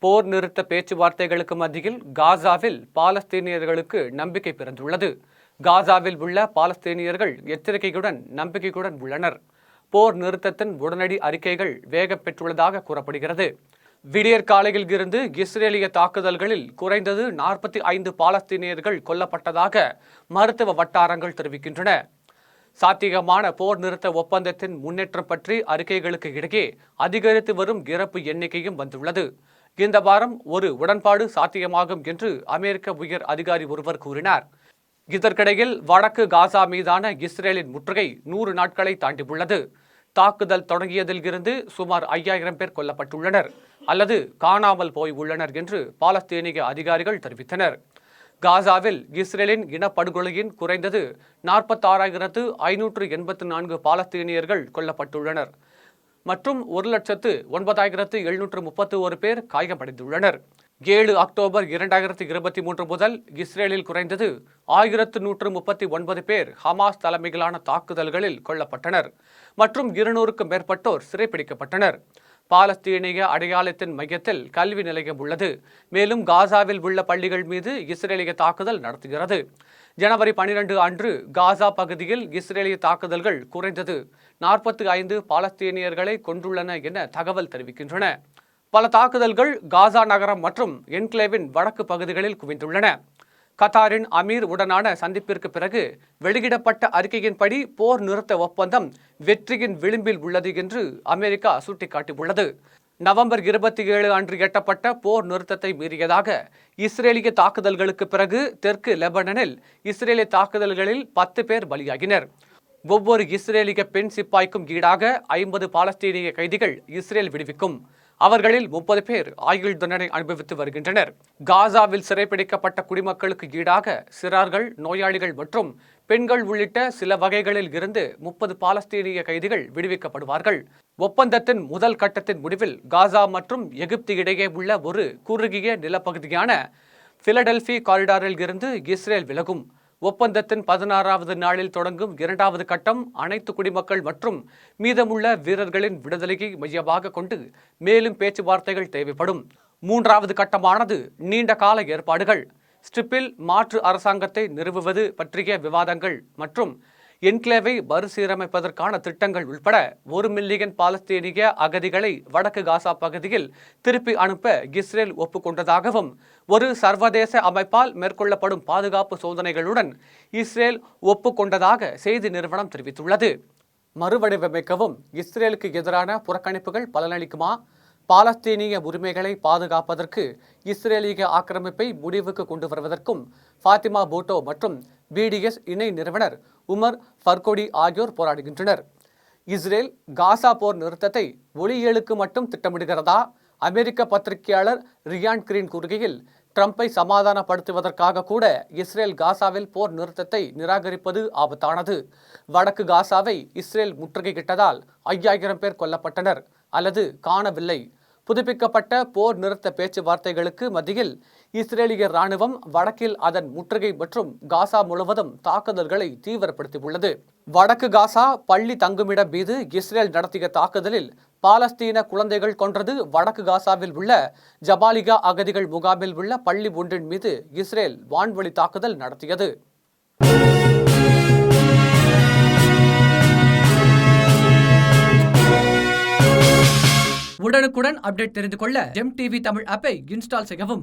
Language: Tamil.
போர் நிறுத்த பேச்சுவார்த்தைகளுக்கு மத்தியில் காசாவில் பாலஸ்தீனியர்களுக்கு நம்பிக்கை பிறந்துள்ளது. காசாவில் உள்ள பாலஸ்தீனியர்கள் எச்சரிக்கையுடன் நம்பிக்கையுடன் உள்ளனர். போர் நிறுத்தத்தின் உடனடி அறிக்கைகள் வேகம் பெற்றுள்ளதாக கூறப்படுகிறது. விடியற் காலையில் இருந்து இஸ்ரேலிய தாக்குதல்களில் குறைந்தது 45 பாலஸ்தீனியர்கள் கொல்லப்பட்டதாக மருத்துவ வட்டாரங்கள் தெரிவிக்கின்றன. சாத்தியமான போர் நிறுத்த ஒப்பந்தத்தின் முன்னேற்றம் பற்றி அறிக்கைகளுக்கு இடையே அதிகரித்து வரும் இறப்பு எண்ணிக்கையும் வந்துள்ளது. இந்த வாரம் ஒரு உடன்பாடு சாத்தியமாகும் என்று அமெரிக்க உயர் அதிகாரி ஒருவர் கூறினார். இதற்கிடையில் வடக்கு காசா மீதான இஸ்ரேலின் முற்றுகை 100 நாட்களை தாண்டியுள்ளது. தாக்குதல் தொடங்கியதில் இருந்து சுமார் 5000 பேர் கொல்லப்பட்டுள்ளனர் அல்லது காணாமல் போய் உள்ளனர் என்று பாலஸ்தீனிய அதிகாரிகள் தெரிவித்தனர். காசாவில் இஸ்ரேலின் இனப்படுகொலையின் குறைந்தது 46,584 பாலஸ்தீனியர்கள் கொல்லப்பட்டுள்ளனர் மற்றும் 1,09,731 பேர் காயமடைந்துள்ளனர். 7 அக்டோபர் 2023 முதல் இஸ்ரேலில் குறைந்தது 1139 பேர் ஹமாஸ் தலைமையிலான தாக்குதல்களில் கொல்லப்பட்டனர் மற்றும் 200க்கும் மேற்பட்டோர் சிறைப்பிடிக்கப்பட்டனர். பாலஸ்தீனிய அடையாளத்தின் மையத்தில் கல்வி நிலையம் உள்ளது. மேலும் காசாவில் உள்ள பள்ளிகள் மீது இஸ்ரேலிய தாக்குதல் நடத்துகிறது. ஜனவரி 12 அன்று காசா பகுதியில் இஸ்ரேலிய தாக்குதல்கள் குறைந்தது 45 பாலஸ்தீனியர்களை கொண்டுள்ளன என தகவல் தெரிவிக்கின்றன. பல தாக்குதல்கள் காசா நகரம் மற்றும் என்க்ளேவின் வடக்கு பகுதிகளில் குவிந்துள்ளன. கத்தாரின் அமீர் உடனான சந்திப்பிற்கு பிறகு வெளியிடப்பட்ட அறிக்கையின்படி போர் நிறுத்த ஒப்பந்தம் வெற்றியின் விளிம்பில் உள்ளது என்று அமெரிக்கா சுட்டிக்காட்டியுள்ளது. நவம்பர் 27 அன்று எட்டப்பட்ட போர் நிறுத்தத்தை மீறியதாக இஸ்ரேலிய தாக்குதல்களுக்கு பிறகு தெற்கு லெபனனில் இஸ்ரேலிய தாக்குதல்களில் 10 பேர் பலியாகினர். ஒவ்வொரு இஸ்ரேலிய பெண் சிப்பாய்க்கும் ஈடாக 50 பாலஸ்தீனிய கைதிகள் இஸ்ரேல் விடுவிக்கும். அவர்களில் 30 பேர் ஆயுள் தண்டனை அனுபவித்து வருகின்றனர். காசாவில் சிறைப்பிடிக்கப்பட்ட குடிமக்களுக்கு ஈடாக சிறார்கள், நோயாளிகள் மற்றும் பெண்கள் உள்ளிட்ட சில வகைகளில் இருந்து 30 பாலஸ்தீனிய கைதிகள் விடுவிக்கப்படுவார்கள். ஒப்பந்தத்தின் முதல் கட்டத்தின் முடிவில் காசா மற்றும் எகிப்து இடையே உள்ள ஒரு குறுகிய நிலப்பகுதியான பிலடெல்பி காரிடாரில் இருந்து இஸ்ரேல் விலகும். ஒப்பந்தத்தின் 16வது நாளில் தொடங்கும் 2வது கட்டம் அனைத்து குடிமக்கள் மற்றும் மீதமுள்ள வீரர்களின் விடுதலையை மையமாக கொண்டு மேலும் பேச்சுவார்த்தைகள் தேவைப்படும். 3வது கட்டமானது நீண்ட கால ஏற்பாடுகள், ஸ்ட்ரிப்பில் மாற்று அரசாங்கத்தை நிறுவுவது பற்றிய விவாதங்கள் மற்றும் என்க்ளேவை மறுசீரமைப்பதற்கான திட்டங்கள் உட்பட 1 மில்லியன் பாலஸ்தீனிய அகதிகளை வடக்கு காசா பகுதியில் திருப்பி அனுப்ப இஸ்ரேல் ஒப்புக்கொண்டதாகவும் ஒரு சர்வதேச அமைப்பால் மேற்கொள்ளப்படும் பாதுகாப்பு சோதனைகளுடன் இஸ்ரேல் ஒப்புக்கொண்டதாக செய்தி நிறுவனம் தெரிவித்துள்ளது. மறுவடிவமைக்கவும் இஸ்ரேலுக்கு எதிரான புறக்கணிப்புகள் பலனளிக்குமா? பாலஸ்தீனிய உரிமைகளை பாதுகாப்பதற்கு இஸ்ரேலிய ஆக்கிரமிப்பை முடிவுக்கு கொண்டு வருவதற்கும் ஃபாத்திமா பூட்டோ மற்றும் BDS இணை நிறுவனர் உமர் ஃபர்கோடி ஆகியோர் போராடுகின்றனர். இஸ்ரேல் காசா போர் நிறுத்தத்தை ஒளியியலுக்கு மட்டும் திட்டமிடுகிறதா? அமெரிக்க பத்திரிகையாளர் ரியான் கிரீன் கூறுகையில், ட்ரம்பை சமாதானப்படுத்துவதற்காக கூட இஸ்ரேல் காசாவில் போர் நிறுத்தத்தை நிராகரிப்பது ஆபத்தானது. வடக்கு காசாவை இஸ்ரேல் முற்றுகையிட்டதால் 5000 பேர் கொல்லப்பட்டனர் அல்லது காணவில்லை. புதுப்பிக்கப்பட்ட போர் நிறுத்த பேச்சுவார்த்தைகளுக்கு மத்தியில் இஸ்ரேலிய ராணுவம் வடக்கில் அதன் முற்றுகை மற்றும் காசா முழுவதும் தாக்குதல்களை தீவிரப்படுத்தியுள்ளது. வடக்கு காசா பள்ளி தங்குமிடம் மீது இஸ்ரேல் நடத்திய தாக்குதலில் பாலஸ்தீன குழந்தைகள் கொன்றது. வடக்கு காசாவில் உள்ள ஜபாலியா அகதிகள் முகாமில் உள்ள பள்ளி ஒன்றின் மீது இஸ்ரேல் வான்வழி தாக்குதல் நடத்தியது. உடனுக்குடன் அப்டேட் தெரிந்து கொள்ள ஜெம் டிவி தமிழ் ஆப்பை இன்ஸ்டால் செய்யவும்.